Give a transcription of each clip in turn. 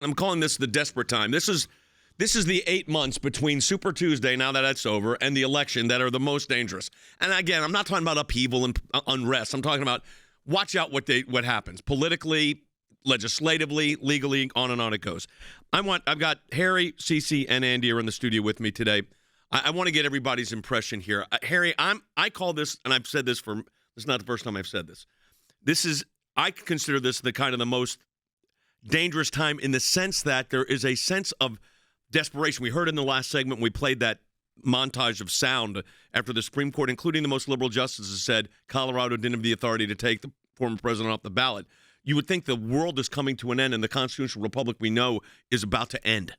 I'm calling this the desperate time. This is the 8 months between Super Tuesday, now that that's over, and the election that are the most dangerous. And again, I'm not talking about upheaval and unrest. I'm talking about watch out what happens politically, legislatively, legally, on and on it goes. I've got Harry, Cece, and Andy are in the studio with me today. I want to get everybody's impression here. Harry, I call this, and I've said this this is not the first time I've said this. I consider this the most dangerous time in the sense that there is a sense of desperation. We heard in the last segment, we played that montage of sound after the Supreme Court, including the most liberal justices, said Colorado didn't have the authority to take the former president off the ballot. You would think the world is coming to an end and the constitutional republic we know is about to end.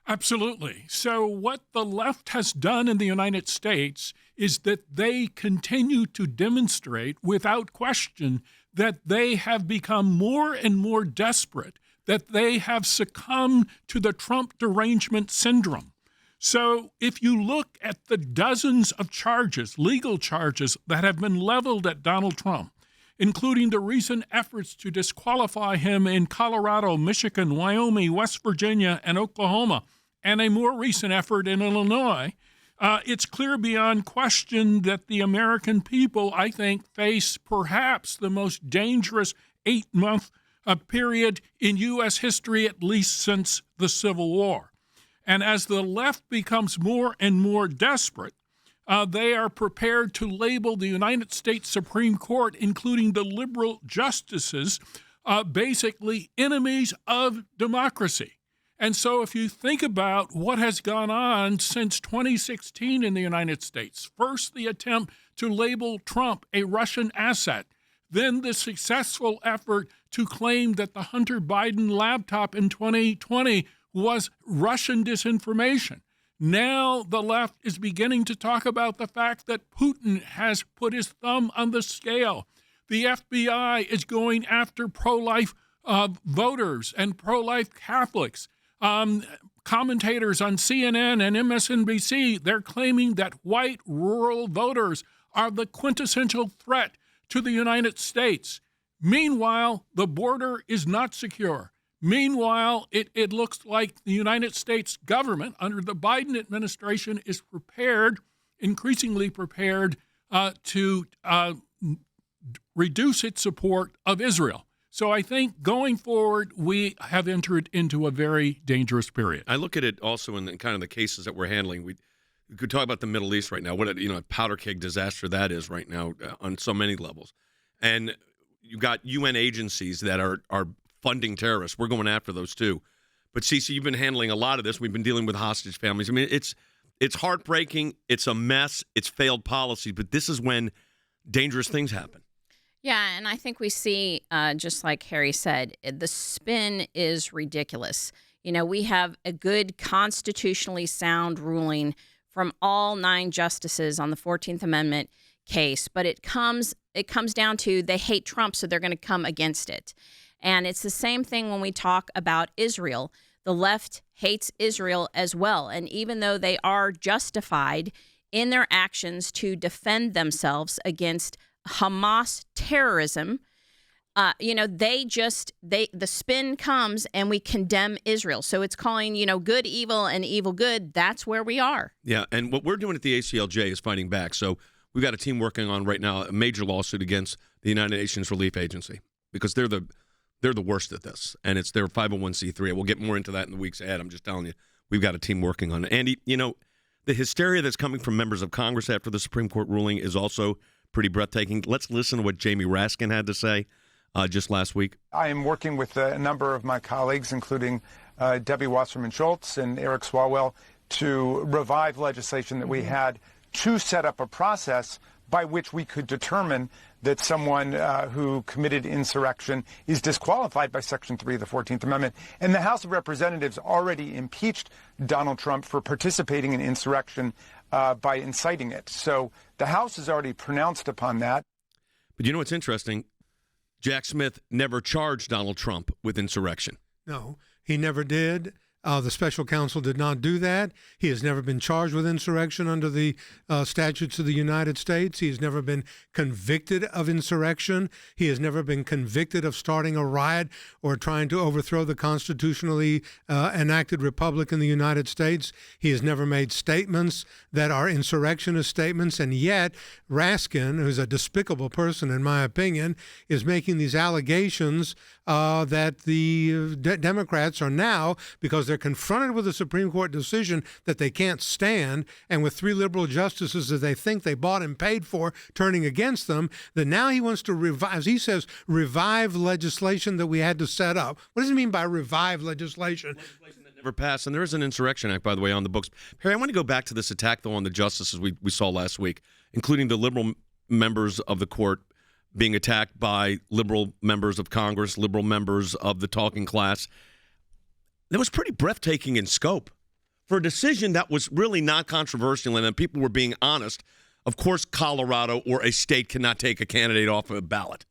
Absolutely. So what the left has done in the United States is that they continue to demonstrate without question that they have become more and more desperate, that they have succumbed to the Trump derangement syndrome. So if you look at the dozens of charges, legal charges, that have been leveled at Donald Trump, including the recent efforts to disqualify him in Colorado, Michigan, Wyoming, West Virginia, and Oklahoma, and a more recent effort in Illinois, it's clear beyond question that the American people, I think, face perhaps the most dangerous 8-month period in U.S. history, at least since the Civil War. And as the left becomes more and more desperate, they are prepared to label the United States Supreme Court, including the liberal justices, basically enemies of democracy. And so if you think about what has gone on since 2016 in the United States, first the attempt to label Trump a Russian asset, then the successful effort to claim that the Hunter Biden laptop in 2020 was Russian disinformation. Now the left is beginning to talk about the fact that Putin has put his thumb on the scale. The FBI is going after pro-life voters and pro-life Catholics. Commentators on CNN and MSNBC, they're claiming that white rural voters are the quintessential threat to the United States. Meanwhile, the border is not secure. Meanwhile, it looks like the United States government under the Biden administration is increasingly prepared to reduce its support of Israel. So I think going forward, we have entered into a very dangerous period. I look at it also in kind of the cases that we're handling. We could talk about the Middle East right now, what a powder keg disaster that is right now on so many levels. And you've got UN agencies that are funding terrorists. We're going after those too. But Cece, you've been handling a lot of this. We've been dealing with hostage families. I mean, it's heartbreaking. It's a mess. It's failed policy. But this is when dangerous things happen. Yeah, and I think we see, just like Harry said, the spin is ridiculous. You know, we have a good constitutionally sound ruling from all 9 justices on the 14th Amendment case, but it comes down to they hate Trump, so they're going to come against it. And it's the same thing when we talk about Israel. The left hates Israel as well, and even though they are justified in their actions to defend themselves against Hamas terrorism, the spin comes and we condemn Israel. So it's calling, good evil and evil good. That's where we are. Yeah, and what we're doing at the ACLJ is fighting back. So we've got a team working on right now a major lawsuit against the United Nations Relief Agency because they're the worst at this, and it's their 501c3. We'll get more into that in the weeks ahead. I'm just telling you, we've got a team working on it. Andy, the hysteria that's coming from members of Congress after the Supreme Court ruling is also pretty breathtaking. Let's listen to what Jamie Raskin had to say just last week. I am working with a number of my colleagues, including Debbie Wasserman Schultz and Eric Swalwell, to revive legislation that we had to set up a process by which we could determine that someone who committed insurrection is disqualified by Section 3 of the 14th Amendment. And the House of Representatives already impeached Donald Trump for participating in insurrection by inciting it. So the House has already pronounced upon that. But you know what's interesting? Jack Smith never charged Donald Trump with insurrection. No, he never did. The special counsel did not do that. He has never been charged with insurrection under the statutes of the United States. He has never been convicted of insurrection. He has never been convicted of starting a riot or trying to overthrow the constitutionally enacted republic in the United States. He has never made statements that are insurrectionist statements. And yet, Raskin, who's a despicable person in my opinion, is making these allegations that the Democrats are now, because they're confronted with a Supreme Court decision that they can't stand, and with 3 liberal justices that they think they bought and paid for turning against them, that now he wants to revive, as he says, revive legislation that we had to set up. What does he mean by revive legislation? Legislation that never passed, and there is an Insurrection Act, by the way, on the books. Perry, I want to go back to this attack, though, on the justices we saw last week, including the liberal members of the court being attacked by liberal members of Congress, liberal members of the talking class. That was pretty breathtaking in scope. For a decision that was really not controversial and that people were being honest, of course Colorado or a state cannot take a candidate off of a ballot.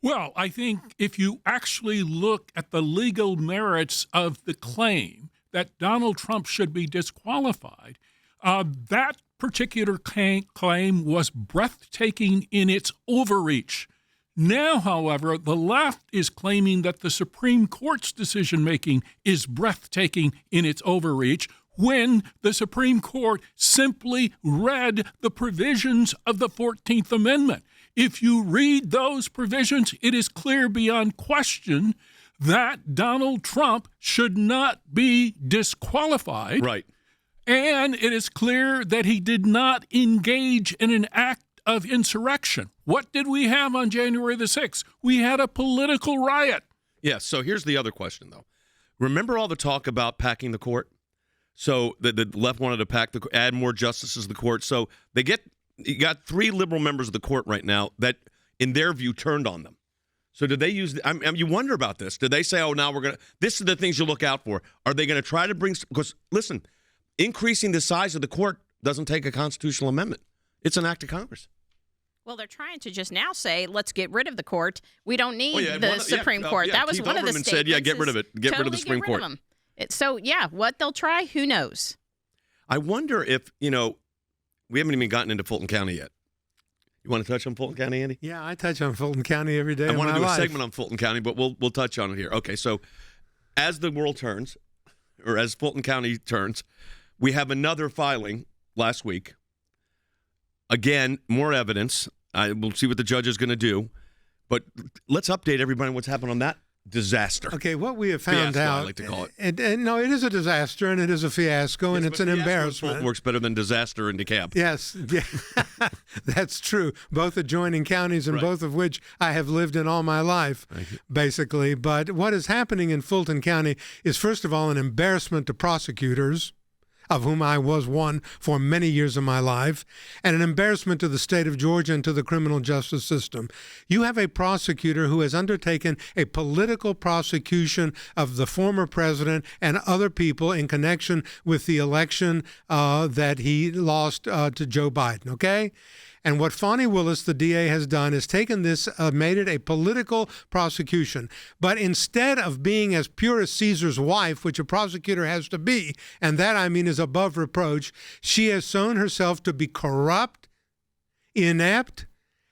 Well, I think if you actually look at the legal merits of the claim that Donald Trump should be disqualified, that particular claim was breathtaking in its overreach. Now, however, the left is claiming that the Supreme Court's decision-making is breathtaking in its overreach when the Supreme Court simply read the provisions of the 14th Amendment. If you read those provisions, it is clear beyond question that Donald Trump should not be disqualified. Right. And it is clear that he did not engage in an act of insurrection. What did we have on January the 6th? We had a political riot. Yes, so here's the other question, though. Remember all the talk about packing the court? So the left wanted to add more justices to the court. So you got 3 liberal members of the court right now that, in their view, turned on them. So did they use, you wonder about this. Did they say, oh, now this is the things you look out for. Are they going to try to because, listen, increasing the size of the court doesn't take a constitutional amendment. It's an act of Congress. Well, they're trying to just now say, let's get rid of the court. We don't need the Supreme Court. That was Keith one of the Olbermann statements. said, get rid of it. Get rid of the Supreme Court. So, what they'll try, who knows? I wonder if, we haven't even gotten into Fulton County yet. You want to touch on Fulton County, Andy? Yeah, I touch on Fulton County every day of my life. I want to do a segment on Fulton County, but we'll touch on it here. Okay, so as the world turns, or as Fulton County turns, we have another filing last week. Again, more evidence. We'll see what the judge is going to do. But let's update everybody on what's happened on that disaster. Okay, what we have found Fiasco, out, I like to call it. And no, it is a disaster, and it is a fiasco, and it's an embarrassment. Works better than disaster in DeKalb. Yes, yeah, that's true. Both adjoining counties, and both of which I have lived in all my life, basically. But what is happening in Fulton County is, first of all, an embarrassment to prosecutors, of whom I was one for many years of my life, and an embarrassment to the state of Georgia and to the criminal justice system. You have a prosecutor who has undertaken a political prosecution of the former president and other people in connection with the election that he lost to Joe Biden, okay? And what Fonnie Willis, the DA, has done is taken this, made it a political prosecution. But instead of being as pure as Caesar's wife, which a prosecutor has to be, and that, I mean, is above reproach, she has shown herself to be corrupt, inept,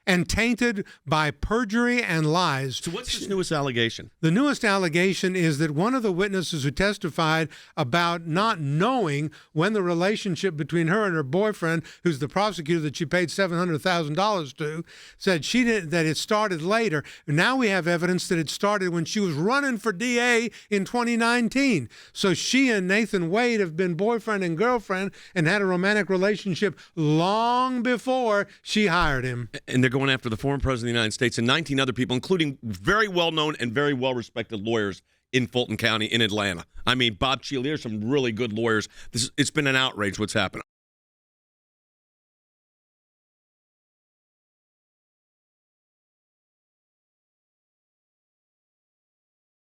and tainted by perjury and lies. So what's his newest allegation? The newest allegation is that one of the witnesses who testified about not knowing when the relationship between her and her boyfriend, who's the prosecutor that she paid $700,000 to, said she didn't, that it started later. Now we have evidence that it started when she was running for DA in 2019. So she and Nathan Wade have been boyfriend and girlfriend and had a romantic relationship long before she hired him. And they're going after the former president of the United States and 19 other people, including very well-known and very well-respected lawyers in Fulton County, in Atlanta. I mean, Bob Cheeley, there's some really good lawyers. It's been an outrage what's happened.